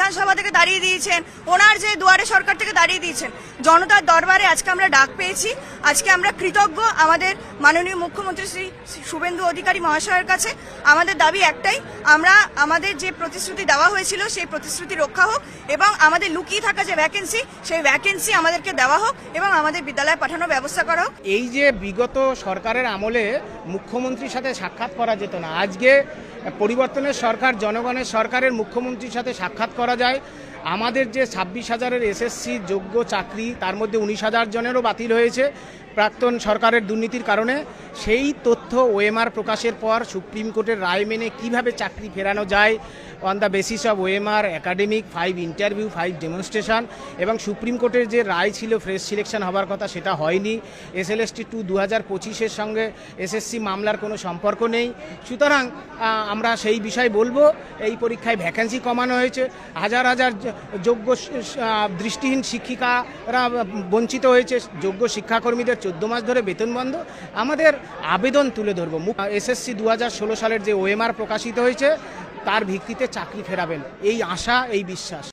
বিধানসভা থেকে দাঁড়িয়ে দিয়েছেন, ওনার যে দুয়ারে সরকার থেকে দাঁড়িয়ে দিয়েছেন। জনতার দরবারে আজকে আমরা ডাক পেয়েছি। আজকে আমরা কৃতজ্ঞ আমাদের মাননীয় মুখ্যমন্ত্রী শ্রী শুভেন্দু অধিকারী মহাশয়ের কাছে। আমাদের দাবি একটাই, আমরা আমাদের যে প্রতিশ্রুতি দেওয়া হয়েছিল সেই প্রতিশ্রুতি রক্ষা হোক এবং আমাদের লুকিয়ে থাকা যে ভ্যাকেন্সি সেই ভ্যাকেন্সি আমাদেরকে দেওয়া হোক এবং আমাদের বিদ্যালয়ে পাঠানোর ব্যবস্থা করা হোক। এই যে বিগত সরকারের আমলে মুখ্যমন্ত্রীর সাথে সাক্ষাৎ করা যেত না, আজকে পরিবর্তনের সরকার, জনগণের সরকারের মুখ্যমন্ত্রীর সাথে সাক্ষাৎ করা যায়। আমাদের যে 26,000-এর এসএসসি যোগ্য চাকরি, তার মধ্যে 19,000 জনেরও বাতিল হয়েছে প্রাক্তন সরকারের দুর্নীতির কারণে। সেই তথ্য ওএমআর প্রকাশের পর সুপ্রিম কোর্টের রায় মেনে কিভাবে চাকরি ফেরানো যায় on the basis of OMR, academic, 5 interview, 5 demonstration, এবং সুপ্রিম কোর্টের যে রায় ছিল ফ্রেশ সিলেকশন হওয়ার কথা সেটা হয়নি। SLST 2 2025-এর সঙ্গে এসএসসি মামলার কোনো সম্পর্ক নেই। সুতরাং আমরা সেই বিষয় বলবো, এই পরীক্ষায় ভ্যাকেন্সি কমানো হয়েছে, হাজার হাজার যোগ্য দৃষ্টিহীন শিক্ষিকারা বঞ্চিত হয়েছে, যোগ্য শিক্ষাকর্মীদের 14 মাস ধরে বেতন বন্ধ। আমাদের আবেদন তুলে ধরবো, SSC 2016 সালের যে ওএমআর প্রকাশিত হয়েছে তার ভিত্তিতে চাকরি ফেরাবেন, এই আশা, এই বিশ্বাস।